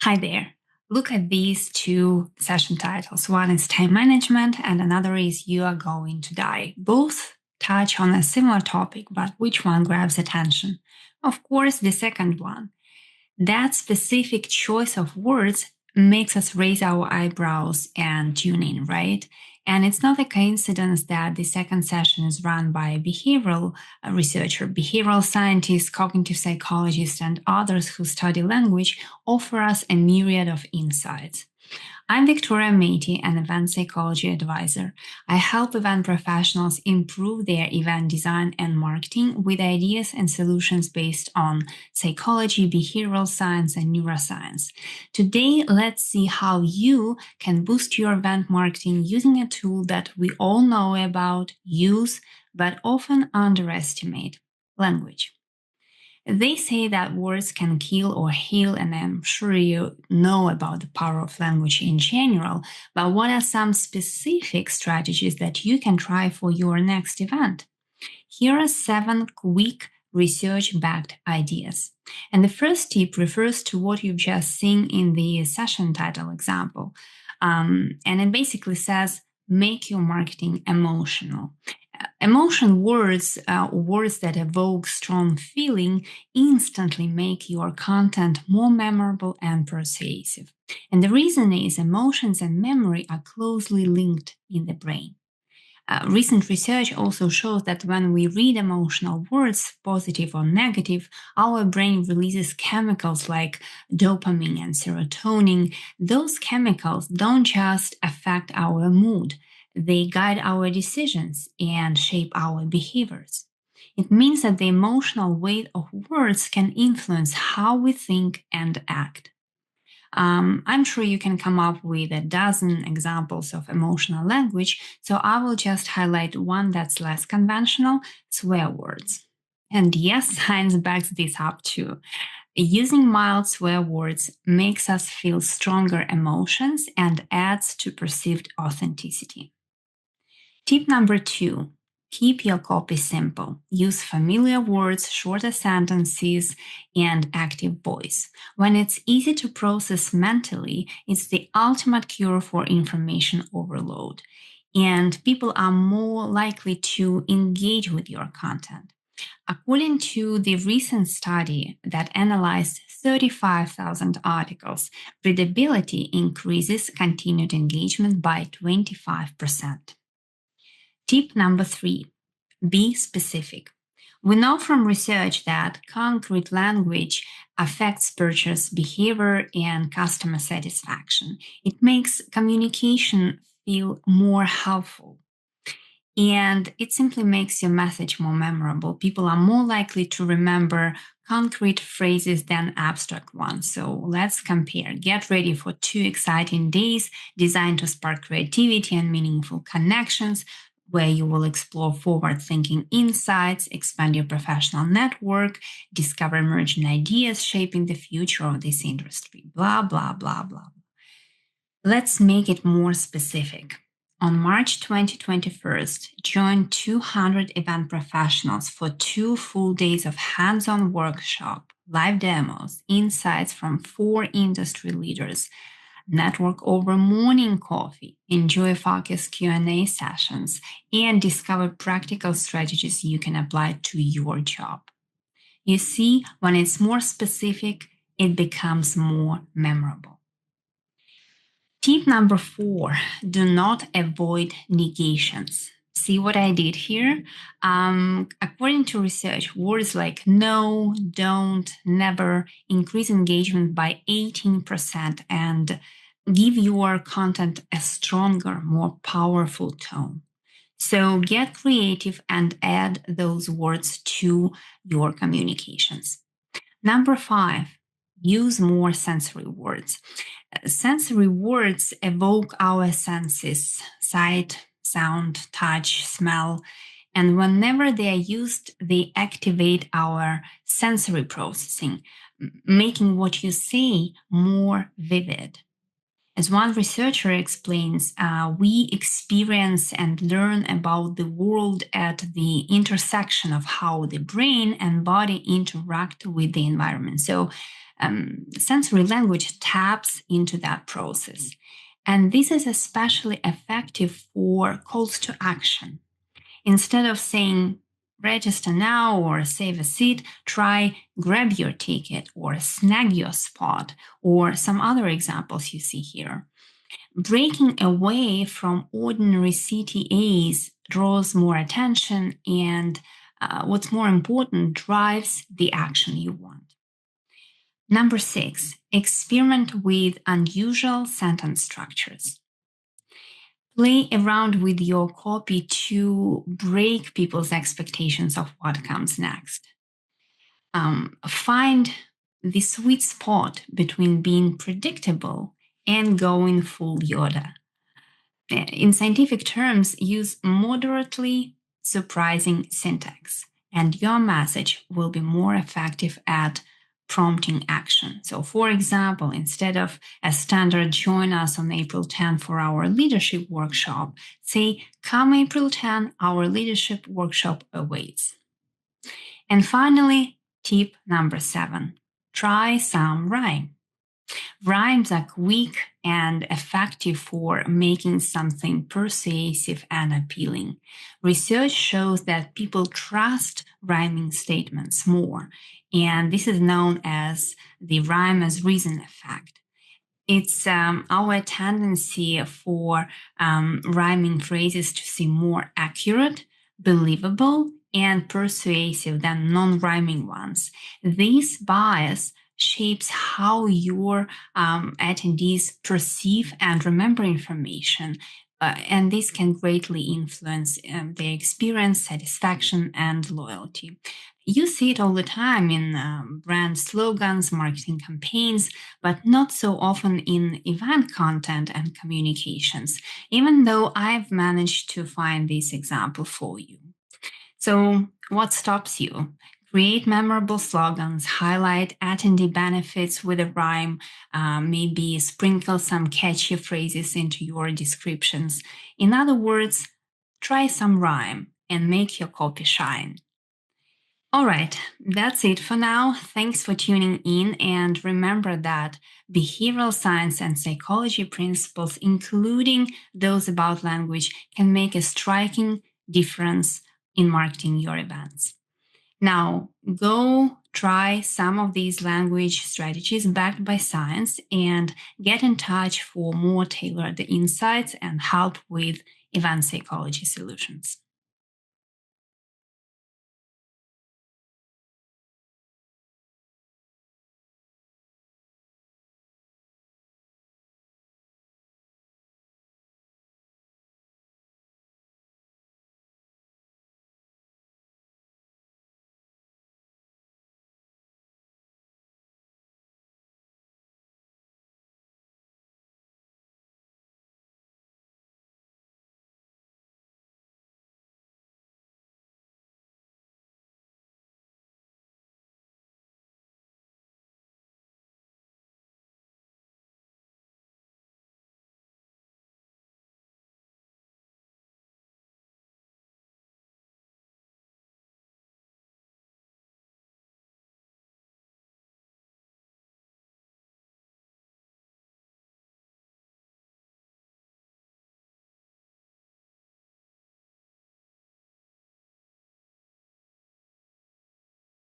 Hi there. Look at these two session titles. One is time management and another is you are going to die. Both touch on a similar topic, but which one grabs attention? Of course, the second one. That specific choice of words makes us raise our eyebrows and tune in, right? And it's not a coincidence that the second session is run by a behavioral researcher, behavioral scientists, cognitive psychologists, and others who study language offer us a myriad of insights. I'm Victoria Matey, an event psychology advisor. I help event professionals improve their event design and marketing with ideas and solutions based on psychology, behavioral science, and neuroscience. Today, let's see how you can boost your event marketing using a tool that we all know about, use, but often underestimate: language. They say that words can kill or heal, and I'm sure you know about the power of language in general. But what are some specific strategies that you can try for your next event? Here are 7 quick research backed ideas. And the first tip refers to what you've just seen in the session title example. And it basically says, make your marketing emotional. Emotion words, words that evoke strong feeling, instantly make your content more memorable and persuasive. And the reason is emotions and memory are closely linked in the brain. Recent research also shows that when we read emotional words, positive or negative, our brain releases chemicals like dopamine and serotonin. Those chemicals don't just affect our mood, they guide our decisions and shape our behaviors. It means that the emotional weight of words can influence how we think and act. I'm sure you can come up with a dozen examples of emotional language, so I will just highlight one that's less conventional: swear words. And yes, science backs this up too. Using mild swear words makes us feel stronger emotions and adds to perceived authenticity. Tip number 2: keep your copy simple. Use familiar words, shorter sentences, and active voice. When it's easy to process mentally, it's the ultimate cure for information overload. And people are more likely to engage with your content. According to the recent study that analyzed 35,000 articles, readability increases continued engagement by 25%. Tip number 3: be specific. We know from research that concrete language affects purchase behavior and customer satisfaction. It makes communication feel more helpful. And it simply makes your message more memorable. People are more likely to remember concrete phrases than abstract ones. So let's compare. Get ready for 2 exciting days designed to spark creativity and meaningful connections, where you will explore forward thinking insights, expand your professional network, discover emerging ideas shaping the future of this industry. Blah, blah, blah, blah. Let's make it more specific. On March 2021, join 200 event professionals for 2 full days of hands-on workshop, live demos, insights from 4 industry leaders, network over morning coffee, enjoy focused Q&A sessions, and discover practical strategies you can apply to your job. You see, when it's more specific, it becomes more memorable. Tip number 4: do not avoid negations. See what I did here? According to research, words like no, don't, never increase engagement by 18% and give your content a stronger, more powerful tone. So get creative and add those words to your communications. Number 5, use more sensory words. Sensory words evoke our senses: sight, sound, touch, smell. And whenever they are used, they activate our sensory processing, making what you say more vivid. As one researcher explains, we experience and learn about the world at the intersection of how the brain and body interact with the environment. So, sensory language taps into that process. And this is especially effective for calls to action. Instead of saying, register now or save a seat, try grab your ticket or snag your spot or some other examples you see here. Breaking away from ordinary CTAs draws more attention and, what's more important, drives the action you want. Number 6, experiment with unusual sentence structures. Play around with your copy to break people's expectations of what comes next. Find the sweet spot between being predictable and going full Yoda. In scientific terms, use moderately surprising syntax, and your message will be more effective at prompting action. So, for example, instead of a standard join us on April 10 for our leadership workshop, say, come April 10, our leadership workshop awaits. And finally, tip number 7, try some rhyme. Rhymes are quick and effective for making something persuasive and appealing. Research shows that people trust rhyming statements more, and this is known as the rhyme as reason effect. It's our tendency for rhyming phrases to seem more accurate, believable, and persuasive than non-rhyming ones. This bias shapes how your attendees perceive and remember information, and this can greatly influence their experience, satisfaction, and loyalty. You see it all the time in brand slogans, marketing campaigns, but not so often in event content and communications, even though I've managed to find this example for you. So, what stops you? Create memorable slogans, highlight attendee benefits with a rhyme, maybe sprinkle some catchy phrases into your descriptions. In other words, try some rhyme and make your copy shine. All right, that's it for now. Thanks for tuning in. And remember that behavioral science and psychology principles, including those about language, can make a striking difference in marketing your events. Now, go try some of these language strategies backed by science and get in touch for more tailored insights and help with event psychology solutions.